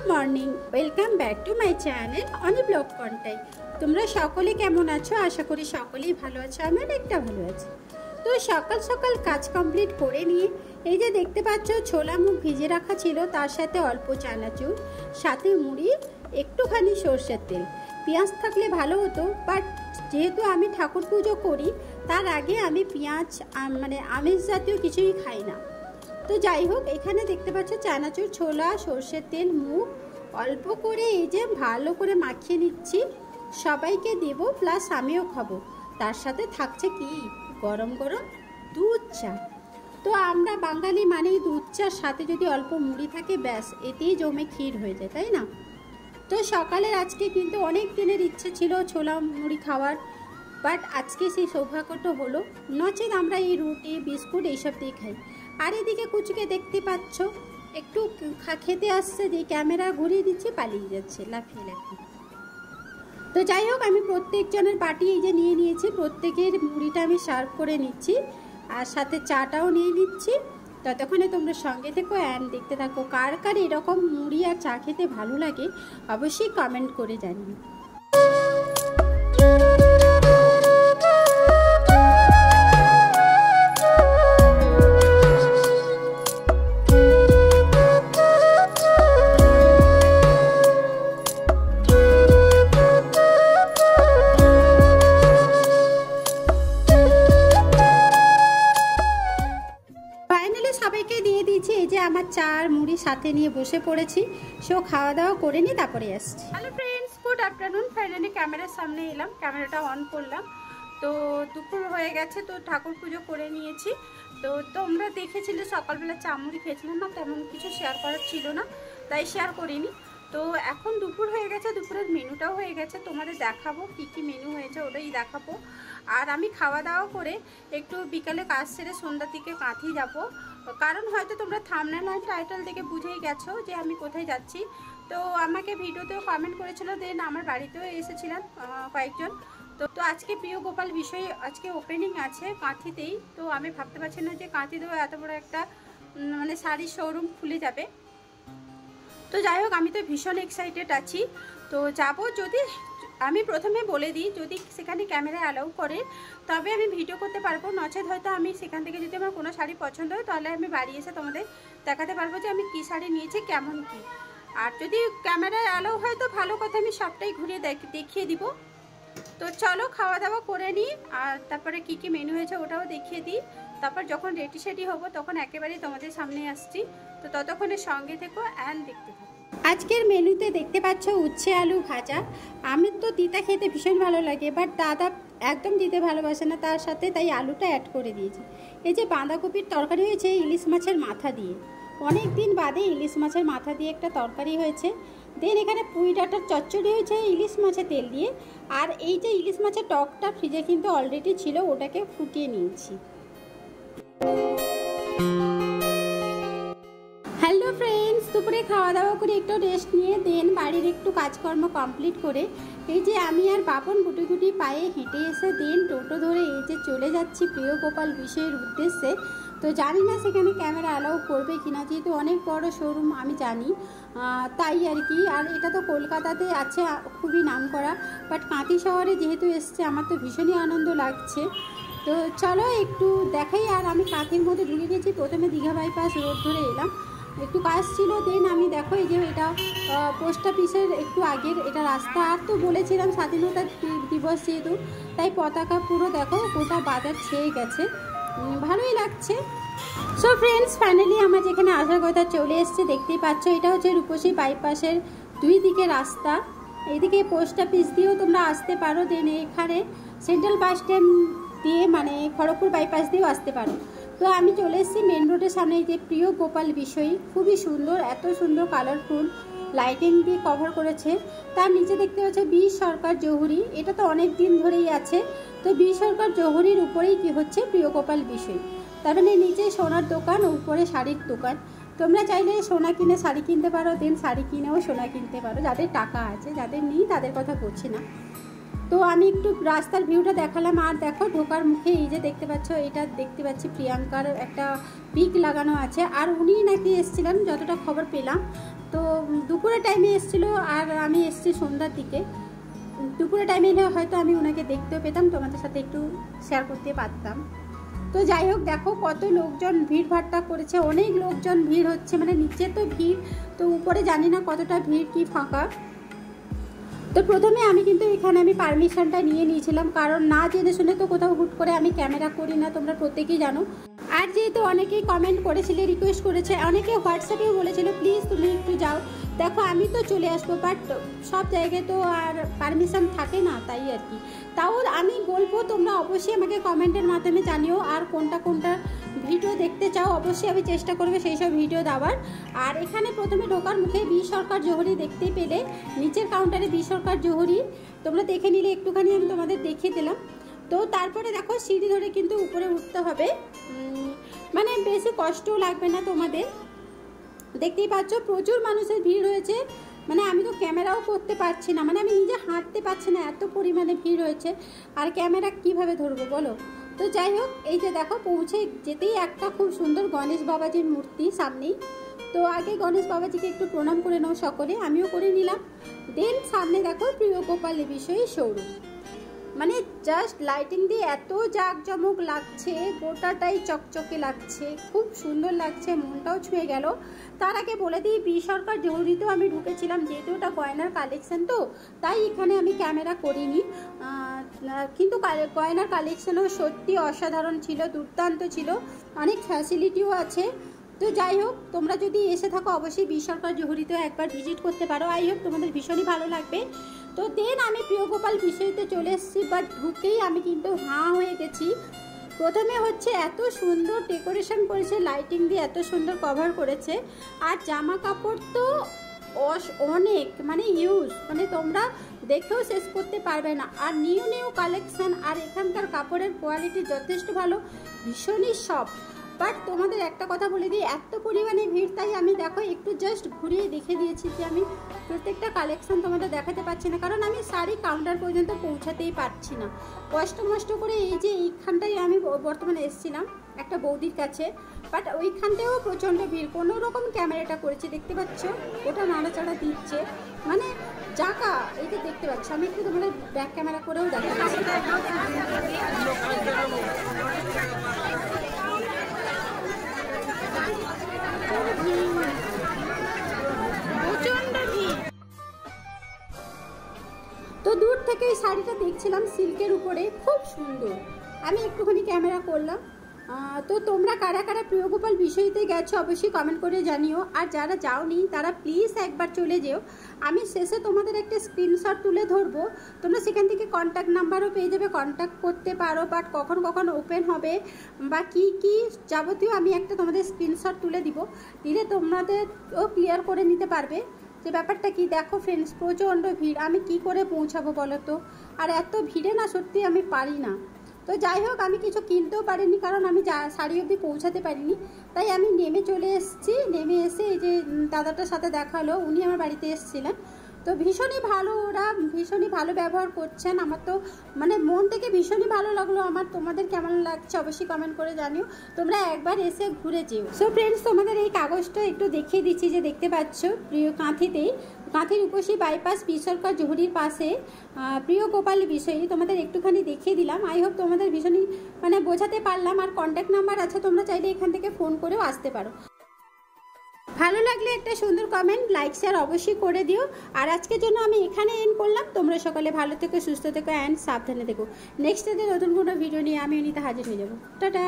Good morning, welcome back to my channel Oni blog Contai. তোমরা সকলে কেমন আছো? আশা করি সকলেই ভালো আছো, আমি অনেকটা ভালো আছি। তো সকাল সকাল কাজ কমপ্লিট করে নিয়ে এই যে দেখতে পাচ্ছ ছোলা মুগ ভিজে রাখা ছিল, তার সাথে অল্প চানাচুর, সাথে মুড়ি, একটুখানি সর্ষের তেল। পেঁয়াজ থাকলে ভালো হতো, বাট যেহেতু আমি ঠাকুর পুজো করি তার আগে আমি পেঁয়াজ মানে আমিষ জাতীয় কিছুই খাই না। তো যাই হোক, এখানে দেখতে পাচ্ছ চানাচুর, ছোলা, সর্ষের তেল, মুগ অল্প করে এই যে ভালো করে মাখিয়ে নিচ্ছি, সবাইকে দেব, প্লাস আমিও খাবো। তার সাথে থাকছে কি গরম গরম দুধ চা। তো আমরা বাঙালি মানেই দুধ চার সাথে যদি অল্প মুড়ি থাকে, ব্যাস এতেই জমে ক্ষীর হয়ে যায়, তাই না? তো সকালের আজকে কিন্তু অনেক দিনের ইচ্ছে ছিল ছোলা মুড়ি খাওয়ার, বাট আজকে সেই সৌভাগ্যটা হলো। নচেত আমরা এই রুটি বিস্কুট এইসব দিয়ে খাই। আর এদিকে কুচুকে দেখতে পাচ্ছ একটু খেতে আসছে, যে ক্যামেরা ঘুরিয়ে দিচ্ছে পালিয়ে যাচ্ছে লাফিয়ে লাফিয়ে। তো যাই হোক, আমি প্রত্যেকজনের বাটি এই যে নিয়ে নিয়েছি, প্রত্যেকের মুড়িটা আমি সার্ভ করে নিচ্ছি আর সাথে চাটাও নিয়ে নিচ্ছি। ততক্ষণে তোমরা সঙ্গে থেকো অ্যান্ড দেখতে থাকো। কার কার এরকম মুড়ি আর চা খেতে ভালো লাগে অবশ্যই কমেন্ট করে জানিও। সবাইকে দিয়ে দিয়েছি, এই যে আমার চা আর মুড়ি সাথে নিয়ে বসে পড়েছি। সো খাওয়া দাওয়া করে নিই, তারপরে আসছি। Hello friends, good afternoon. Finally ক্যামেরার সামনে এলাম, ক্যামেরাটা অন করলাম। তো দুপুর হয়ে গেছে, তো ঠাকুর পুজো করে নিয়েছি। তো তোমরা দেখেছিলে সকালবেলা চা মুড়ি খেয়েছিলাম না, তেমন কিছু শেয়ার করার ছিল না, তাই শেয়ার করিনি। তো এখন দুপুর হয়ে গেছে, দুপুরের মেনুটাও হয়ে গেছে, তোমাদের দেখাবো কি কি মেনু হয়েছে, ওটাই দেখাবো। আর আমি খাওয়া দাওয়া করে একটু বিকালে কাজ সেরে সন্ধ্যার দিকে কাঁথি যাব, কারণ হয়তো তোমরা থাম্বনেল আর টাইটেল দেখে বুঝেই গেছো যে আমি কোথায় যাচ্ছি। তো আমাকে ভিডিওতেও কমেন্ট করেছিল, দেন আমার বাড়িতেও এসেছিলেন কয়েকজন। তো আজকে প্রিয় গোপাল বিষয়ে আজকে ওপেনিং আছে কাঁথিতেই। তো আমি ভাবতে পারছি না যে কাঁথিতেও এত বড় একটা মানে শাড়ির শোরুম খুলে যাবে। তো যাই হোক, আমি তো ভীষণ এক্সাইটেড আছি। তো যাব, যদি আমি প্রথমে বলে দিই, যদি সেখানে ক্যামেরা অ্যালাউ করে তবে আমি ভিডিও করতে পারবো, নচেত হয়তো আমি সেখান থেকে যদি আমার কোনো শাড়ি পছন্দ হয় তাহলে আমি বাড়ি এসে তোমাদের দেখাতে পারবো যে আমি কী শাড়ি নিয়েছি, কেমন কি। আর যদি ক্যামেরা অ্যালাউ হয় তো ভালো কথা, আমি সবটাই ঘুরিয়ে দেখিয়ে দিব। তো চলো খাওয়া দাওয়া করে নিই, আর তারপরে কি কি মেনু হয়েছে ওটাও দেখিয়ে দিই। তারপর যখন রেডি সেডি হবো তখন একেবারেই তোমাদের সামনে আসছি। তো ততক্ষণে সঙ্গে থেকো অ্যান্ড দেখতে থাকো। আজকের মেনুতে দেখতে পাচ্ছ উচ্ছে আলু ভাজা। আমি তো তিতা খেতে ভীষণ ভালো লাগে, বাট দাদা একদম দিতে ভালোবাসে না, তার সাথে তাই আলুটা অ্যাড করে দিয়েছি। এই যে বাঁধাকপির তরকারি হয়েছে ইলিশ মাছের মাথা দিয়ে, অনেক দিন বাদে ইলিশ মাছের মাথা দিয়ে একটা তরকারি হয়েছে। দেন এখানে পুঁই ডাঁটার চচ্চড়ি হয়েছে ইলিশ মাছের তেল দিয়ে। আর এই যে ইলিশ মাছের টকটা ফ্রিজে কিন্তু অলরেডি ছিল, ওটাকে ফুটিয়ে নিয়েছি। হ্যালো ফ্রেন্ডস, দুপুরে খাওয়া দাওয়া করে একটু রেস্ট নিয়ে দেন বাড়ির একটু কাজকর্ম কমপ্লিট করে এই যে আমি আর বাপন গুটি গুটি পায়ে হেঁটে এসে দেন টোটো ধরে এই যে চলে যাচ্ছি প্রিয় গোপাল বিষয়ের উদ্দেশ্যে। তো জানি না সেখানে ক্যামেরা অ্যালাউ করবে কিনা, যেহেতু অনেক বড় শোরুম আমি জানি, তাই আর কি। আর এটা তো কলকাতাতে আছে, খুবই নাম করা, বাট কাঁথি শহরে যেহেতু এসছে আমার তো ভীষণই আনন্দ লাগছে। তো চলো একটু দেখাই। আর আমি কাঁথির মধ্যে ঢুকে গেছি, প্রথমে দীঘা বাইপাস রোড ধরে এলাম, একটু কাজ ছিল। দেন আমি দেখো এই যে এটা পোস্ট অফিসের একটু আগের এটা রাস্তা। আর তো বলেছিলাম স্বাধীনতা দিবস যেহেতু, তাই পতাকা পুরো দেখো গোটা বাজার ছেয়ে গেছে, ভালোই লাগছে। সো ফ্রেন্ডস, ফাইনালি আমার যেখানে আসার কথা চলে এসছে, দেখতেই পাচ্ছ এটা হচ্ছে রূপসী বাইপাসের দুই দিকে রাস্তা। এইদিকে পোস্ট অফিস দিয়েও তোমরা আসতে পারো, দেন এখানে সেন্ট্রাল বাস স্ট্যান্ড দিয়ে মানে খড়গপুর বাইপাস দিয়েও আসতে পারো। তো আমি চলে এসেছি মেন রোডের সামনে, এই যে প্রিয় গোপাল বিষয়ী, খুবই সুন্দর, এত সুন্দর কালারফুল লাইটিং দিয়ে কভার করেছে। তার নিচে দেখতে পাচ্ছে বি সরকার জহুরি, এটা তো অনেক দিন ধরেই আছে। তো বি সরকার জহুরির উপরেই কি হচ্ছে প্রিয় গোপাল বিষয়ী, তার মানে নিচে সোনার দোকান, উপরে শাড়ির দোকান। তোমরা চাইলে সোনা কিনে শাড়ি কিনতে পারো, দেন শাড়ি কিনেও সোনা কিনতে পারো, যাদের টাকা আছে, যাদের নেই তাদের কথা বলছি না। তো আমি একটু রাস্তার ভিউটা দেখালাম। আর দেখো ঢোকার মুখে এই যে দেখতে পাচ্ছ, এটা দেখতে পাচ্ছি প্রিয়াঙ্কার একটা পিক লাগানো আছে, আর উনি নাকি এসেছিলেন যতটা খবর পেলাম। তো দুপুরের টাইমে এসেছিলো আর আমি এসেছি সন্ধ্যার দিকে। দুপুরের টাইমে এলে হয়তো আমি ওনাকে দেখতেও পেতাম, তোমাদের সাথে একটু শেয়ার করতে পারতাম। তো যাই হোক, দেখো কত লোকজন ভিড় ভাট্টা করেছে, অনেক লোকজন ভিড় হচ্ছে, মানে নিচে তো ভিড়, তো উপরে জানি না কতটা ভিড় কি ফাঁকা। তো প্রথমে আমি কিন্তু এখানে আমি পারমিশনটা নিয়ে নিয়েছিলাম, কারণ না জেনে শুনে তো কোথাও হুট করে আমি ক্যামেরা করি না, তোমরা প্রত্যেকেই জানো। আর যেহেতু অনেকেই কমেন্ট করেছিলে, রিকোয়েস্ট করেছে, অনেকে হোয়াটসঅ্যাপেও বলেছিল প্লিজ তুমি একটু যাও। দেখো আমি তো চলে আসবো, বাট সব জায়গায় তো আর পারমিশন থাকে না, তাই আর কি। তাও আমি বলবো তোমরা অবশ্যই আমাকে কমেন্টের মাধ্যমে জানিও, আর কোনটা কোনটা ভিডিও দেখতে চাও অবশ্যই আমি চেষ্টা করবো সেই সব ভিডিও দেওয়ার। আর এখানে প্রথমে ঢোকার মুখে বি সরকার জহুরি দেখতে পেলে, নিচের কাউন্টারে বি সরকার জহুরি তোমরা দেখে নিলে, একটুখানি আমি তোমাদের দেখিয়ে দিলাম। তো তারপরে দেখো সিঁড়ি ধরে কিন্তু উপরে উঠতে হবে, মানে বেশি কষ্টও লাগবে না তোমাদের। দেখতেই পাচ্ছ প্রচুর মানুষের ভিড় হয়েছে, মানে আমি তো ক্যামেরাও করতে পারছি না, মানে আমি নিজে হাঁটতে পারছি না, এত পরিমাণে ভিড় হয়েছে। আর ক্যামেরা কিভাবে ধরবো বলো। তো যাই হোক, এই যে দেখো পৌঁছে যেতেই একটা খুব সুন্দর গণেশ বাবাজির মূর্তি সামনেই। তো আগে গণেশ বাবাজিকে একটু প্রণাম করে নাও সকলে, আমিও করে নিলাম। দেন সামনে দেখো প্রিয় গোপাল বিষয়ী শোরুম, মানে জাস্ট লাইটিং দিয়ে এত জাঁকজমক লাগছে, গোটাটাই চকচকে লাগছে, খুব সুন্দর লাগছে, মনটাও ছুঁয়ে গেল। তার আগে বলে দিই, বি সরকার জহুরিতেও আমি ঢুকেছিলাম, যেহেতু ওটা গয়নার কালেকশন, তো তাই এখানে আমি ক্যামেরা করিনি, কিন্তু গয়নার কালেকশনও সত্যি অসাধারণ ছিল, দুর্দান্ত ছিল, অনেক ফ্যাসিলিটিও আছে। তো যাই হোক, তোমরা যদি এসে থাকো অবশ্যই বি সরকার জহুরিতেও একবার ভিজিট করতে পারো, আই হোপ তোমাদের ভীষণই ভালো লাগবে। তো দেন আমি প্রিয় গোপাল বিষয়তে চলে এসেছি, বাট ঢুকেই আমি কিন্তু হাঁ হয়ে গেছি। প্রথমে হচ্ছে এত সুন্দর ডেকোরেশন করেছে, লাইটিং দিয়ে এত সুন্দর কভার করেছে, আর জামা কাপড় তো অনেক, মানে ইউজ, মানে তোমরা দেখেও শেষ করতে পারবে না। আর নিউ নিউ কালেকশন, আর এখানকার কাপড়ের কোয়ালিটি যথেষ্ট ভালো, ভীষণই সফট। বাট তোমাদের একটা কথা বলে দিই, এত পরিমাণে ভিড়, তাই আমি দেখো একটু জাস্ট ঘুরিয়ে দেখে দিয়েছি যে আমি প্রত্যেকটা কালেকশন তোমাদের দেখাতে পারছি না, কারণ আমি শাড়ি কাউন্টার পর্যন্ত পৌঁছাতেই পারছি না, কষ্ট করে। এই যে এইখানটায় আমি বর্তমানে এসেছিলাম একটা বৌদির কাছে, বাট ওইখানটাও প্রচণ্ড ভিড়, কোনো রকম ক্যামেরাটা করেছি, দেখতে পাচ্ছ ওটা নাড়াচাড়া দিচ্ছে, মানে জাকা। এই যে দেখতে পাচ্ছ, আমি একটু তোমাদের ব্যাক ক্যামেরা করেও দেখাচ্ছি। তো দূর থেকে এই শাড়িটা দেখছিলাম সিল্কের উপরে, খুব সুন্দর, আমি একটুখানি ক্যামেরা করলাম। তো তোমরা কারা কারা প্রিয় গোপাল বিষয়তে গেছো অবশ্যই কমেন্ট করে জানিও, আর যারা যাওনি তারা প্লিজ একবার চলে যেও। আমি শেষে তোমাদের একটা স্ক্রিনশট তুলে ধরবো, তোমরা সেখান থেকে কন্ট্যাক্ট নাম্বারও পেয়ে যাবে, কন্ট্যাক্ট করতে পারো। বাট কখন কখন ওপেন হবে বা কি কি যাবতীয় আমি একটা তোমাদের স্ক্রিনশট তুলে দিলে তোমাদেরও ক্লিয়ার করে নিতে পারবে যে ব্যাপারটা কি। দেখো ফ্রেন্ডস, প্রচণ্ড ভিড়, আমি কি করে পৌঁছাবো বলো তো, আর এত ভিড়ে না সত্যি আমি পারি না। তো যাই হোক, আমি কিছু কিনতেও পারিনি, কারণ আমি শাড়ি অবধি পৌঁছাতে পারিনি, তাই আমি নেমে চলে এসেছি। নেমে এসে এই যে দাদাটার সাথে দেখা হলো, উনি আমার বাড়িতে এসেছিলেন, তো ভীষণই ভালো, ওরা ভীষণই ভালো ব্যবহার করছেন, আমার তো মানে মন থেকে ভীষণই ভালো লাগলো আমার। তোমাদের কেমন লাগছে অবশ্যই কমেন্ট করে জানিও, তোমরা একবার এসে ঘুরে যেও। সো ফ্রেন্ডস, তোমাদের এই কাগজটা একটু দেখিয়ে দিচ্ছি, যে দেখতে পাচ্ছ প্রিয় কাঁথির উপসী বাইপাস বি সরকার জহুরির পাশে প্রিয় গোপাল বিষয়ী তোমাদের একটুখানি দেখিয়ে দিলাম। আই হোপ তোমাদের ভীষণই মানে বোঝাতে পারলাম। আর কন্ট্যাক্ট নাম্বার আছে, তোমরা চাইলে এখান থেকে ফোন করেও আসতে পারো। ভালো লাগলে একটা সুন্দর কমেন্ট, লাইক, শেয়ার অবশ্যই করে দিও। আর আজকের জন্য আমি এখানে এন্ড করলাম। তোমরা সকালে ভালো থেকো, সুস্থ থেকো, অ্যান্ড সাবধানে থেকো। নেক্সট ডে নতুন কোনো ভিডিও নিয়ে আমি অনিতা হাজির হয়ে যাবো। টাটা।